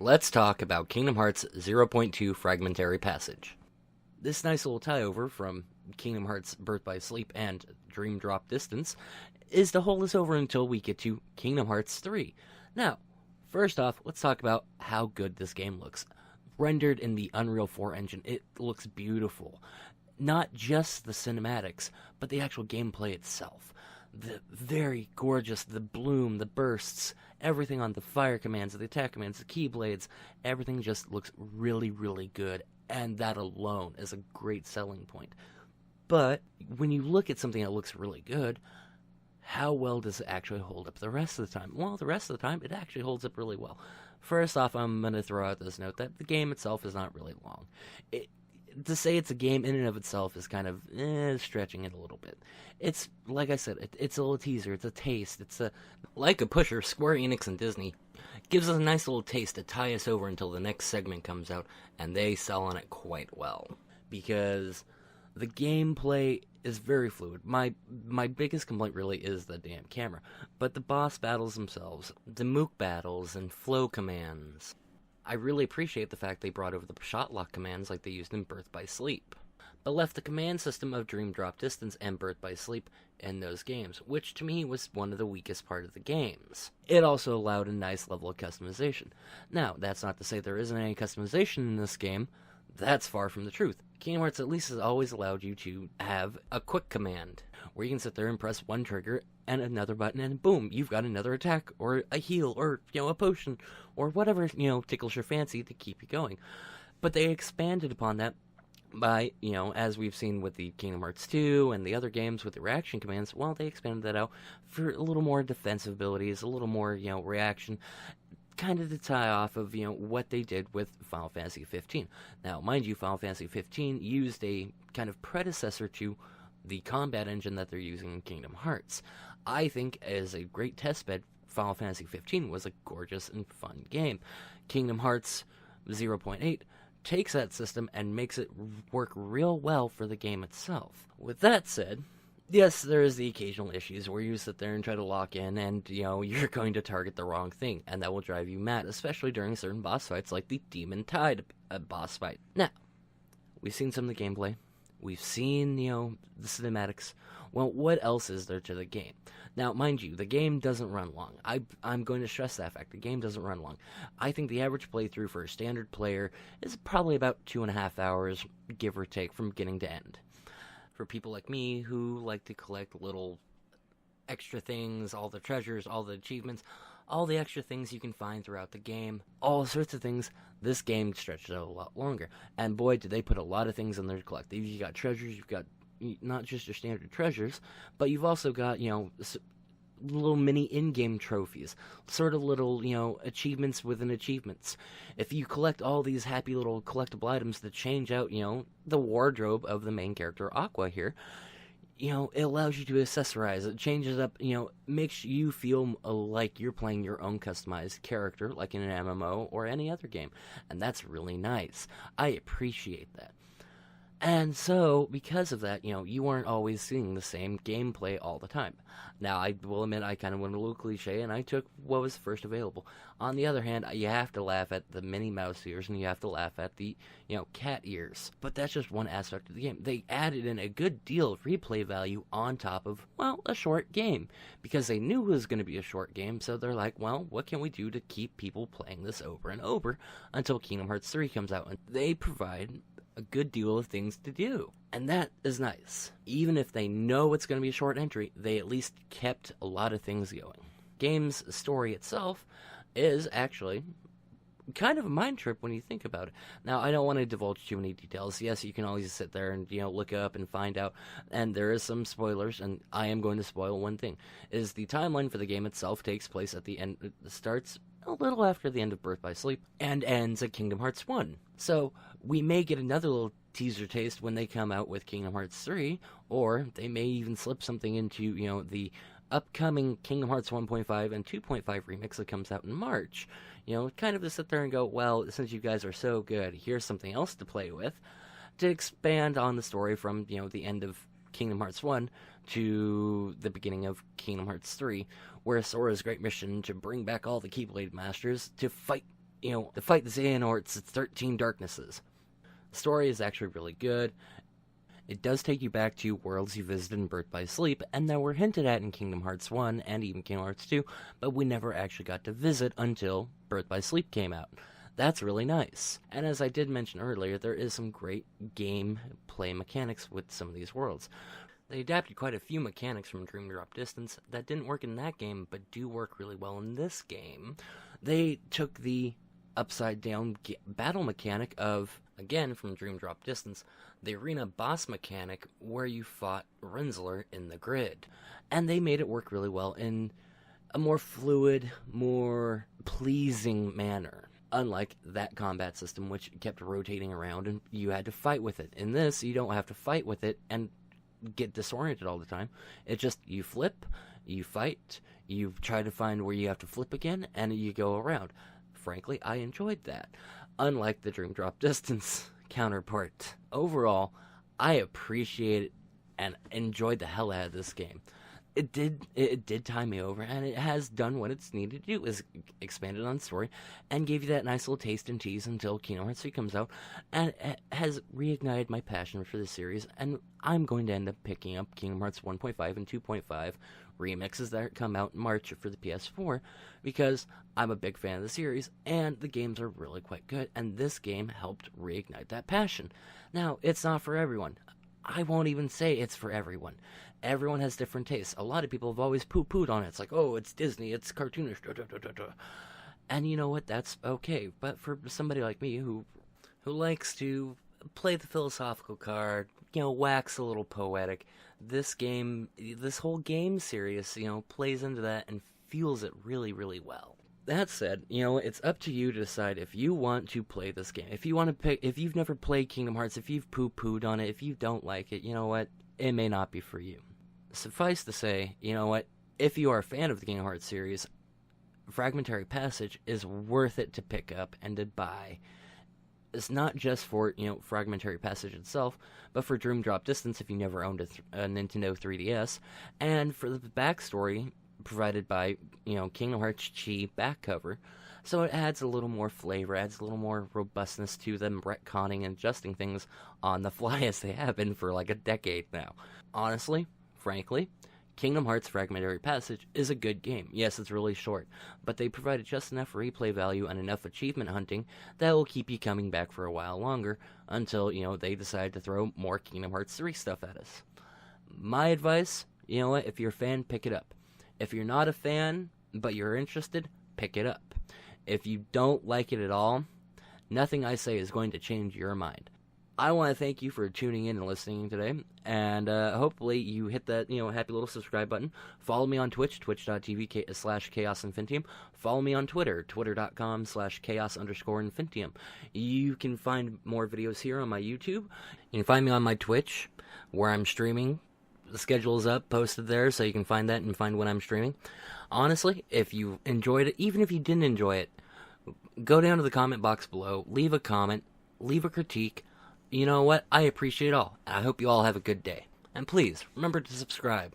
let's talk about Kingdom Hearts 0.2 Fragmentary Passage. This nice little tie-over from Kingdom Hearts Birth by Sleep and Dream Drop Distance is to hold us over until we get to Kingdom Hearts 3. Now, first off, let's talk about how good this game looks. Rendered in the Unreal 4 engine, it looks beautiful. Not just the cinematics, but the actual gameplay itself. The very gorgeous, the bloom, the bursts, everything on the fire commands, the attack commands, the keyblades, everything just looks really, really good, and that alone is a great selling point. But when you look at something that looks really good, how well does it actually hold up the rest of the time? Well, the rest of the time, it actually holds up really well. First off, I'm going to throw out this note that the game itself is not really long. To say it's a game in and of itself is kind of stretching it a little bit. It's, like I said, it's a little teaser, it's a taste, like a pusher, Square Enix and Disney gives us a nice little taste to tie us over until the next segment comes out, and they sell on it quite well. Because the gameplay is very fluid. My biggest complaint really is the damn camera. But the boss battles themselves, the Mook battles and flow commands, I really appreciate the fact they brought over the shot lock commands like they used in Birth by Sleep, but left the command system of Dream Drop Distance and Birth by Sleep in those games, which to me was one of the weakest part of the games. It also allowed a nice level of customization. Now, that's not to say there isn't any customization in this game. That's far from the truth. Kingdom Hearts at least has always allowed you to have a quick command, where you can sit there and press one trigger and another button, and boom, you've got another attack, or a heal, or, a potion, or whatever, tickles your fancy to keep you going. But they expanded upon that by, as we've seen with the Kingdom Hearts 2 and the other games with the reaction commands, well, they expanded that out for a little more defensive abilities, a little more, reaction, kind of to tie off of, what they did with Final Fantasy 15. Now, mind you, Final Fantasy 15 used a kind of predecessor to the combat engine that they're using in Kingdom Hearts. I think as a great testbed, Final Fantasy 15 was a gorgeous and fun game. Kingdom Hearts 0.8 takes that system and makes it work real well for the game itself. With that said, yes, there is the occasional issues where you sit there and try to lock in and, you're going to target the wrong thing, and that will drive you mad, especially during certain boss fights like the Demon Tide boss fight. Now, we've seen some of the gameplay. We've seen, the cinematics. Well, what else is there to the game? Now, mind you, the game doesn't run long. I'm going to stress that fact. The game doesn't run long. I think the average playthrough for a standard player is probably about 2.5 hours, give or take, from beginning to end. For people like me who like to collect little extra things, all the treasures, all the achievements, all the extra things you can find throughout the game, all sorts of things, this game stretches out a lot longer. And boy, did they put a lot of things in there to collect. You've got treasures, you've got not just your standard treasures, but you've also got, little mini in-game trophies, sort of little, achievements within achievements. If you collect all these happy little collectible items that change out, the wardrobe of the main character, Aqua here, it allows you to accessorize. It changes up, makes you feel like you're playing your own customized character, like in an MMO or any other game. And that's really nice. I appreciate that. And so, because of that, you aren't always seeing the same gameplay all the time. Now, I will admit I kind of went a little cliche, and I took what was first available. On the other hand, you have to laugh at the Minnie Mouse ears, and you have to laugh at the, cat ears. But that's just one aspect of the game. They added in a good deal of replay value on top of, a short game. Because they knew it was going to be a short game, so they're like, what can we do to keep people playing this over and over until Kingdom Hearts 3 comes out? And they provide a good deal of things to do. And that is nice. Even if they know it's going to be a short entry, they at least kept a lot of things going. Game's story itself is actually kind of a mind trip when you think about it. Now, I don't want to divulge too many details. Yes, you can always sit there and, look up and find out. And there is some spoilers, and I am going to spoil one thing. Is the timeline for the game itself takes place at the end, it starts a little after the end of Birth by Sleep, and ends at Kingdom Hearts 1. So, we may get another little teaser taste when they come out with Kingdom Hearts 3, or they may even slip something into, the upcoming Kingdom Hearts 1.5 and 2.5 remix that comes out in March. Kind of to sit there and go, well, since you guys are so good, here's something else to play with, to expand on the story from, the end of Kingdom Hearts 1 to the beginning of Kingdom Hearts 3, where Sora's great mission to bring back all the Keyblade Masters to fight to fight the Xehanort's 13 Darknesses. The story is actually really good. It does take you back to worlds you visited in Birth by Sleep, and that were hinted at in Kingdom Hearts 1 and even Kingdom Hearts 2, but we never actually got to visit until Birth by Sleep came out. That's really nice. And as I did mention earlier, there is some great gameplay mechanics with some of these worlds. They adapted quite a few mechanics from Dream Drop Distance that didn't work in that game, but do work really well in this game. They took the upside-down battle mechanic of, again, from Dream Drop Distance, the arena boss mechanic where you fought Rinzler in the grid. And they made it work really well in a more fluid, more pleasing manner. Unlike that combat system, which kept rotating around and you had to fight with it. In this, you don't have to fight with it and get disoriented all the time. It just, you flip, you fight, you try to find where you have to flip again, and you go around. Frankly, I enjoyed that. Unlike the Dream Drop Distance counterpart. Overall, I appreciate and enjoyed the hell out of this game. It did tie me over, and it has done what it's needed to do, is expanded on story, and gave you that nice little taste and tease until Kingdom Hearts 3 comes out, and it has reignited my passion for the series, and I'm going to end up picking up Kingdom Hearts 1.5 and 2.5 remixes that come out in March for the PS4, because I'm a big fan of the series, and the games are really quite good, and this game helped reignite that passion. Now, it's not for everyone. I won't even say it's for everyone. Everyone has different tastes. A lot of people have always poo-pooed on it. It's like, oh, it's Disney, it's cartoonish, And you know what? That's okay. But for somebody like me who likes to play the philosophical card, wax a little poetic, this whole game series, plays into that and feels it really, really well. That said, it's up to you to decide if you want to play this game. If you've never played Kingdom Hearts, if you've poo-pooed on it, if you don't like it, you know what? It may not be for you. Suffice to say, if you are a fan of the Kingdom Hearts series, Fragmentary Passage is worth it to pick up and to buy. It's not just for, Fragmentary Passage itself, but for Dream Drop Distance if you never owned a Nintendo 3DS, and for the backstory provided by, Kingdom Hearts Chi back cover. So it adds a little more flavor, adds a little more robustness to them retconning and adjusting things on the fly as they have been for like a decade now. Honestly, frankly, Kingdom Hearts Fragmentary Passage is a good game. Yes, it's really short, but they provided just enough replay value and enough achievement hunting that will keep you coming back for a while longer until, they decide to throw more Kingdom Hearts 3 stuff at us. My advice, if you're a fan, pick it up. If you're not a fan, but you're interested, pick it up. If you don't like it at all, nothing I say is going to change your mind. I want to thank you for tuning in and listening today, and hopefully you hit that, happy little subscribe button. Follow me on Twitch, twitch.tv/ChaosInfinitium. Follow me on Twitter, twitter.com/chaos_Infinitium. You can find more videos here on my YouTube. You can find me on my Twitch, where I'm streaming. The schedule is up, posted there, so you can find that and find when I'm streaming. Honestly, if you enjoyed it, even if you didn't enjoy it, go down to the comment box below, leave a comment, leave a critique. You know what? I appreciate it all. I hope you all have a good day. And please, remember to subscribe.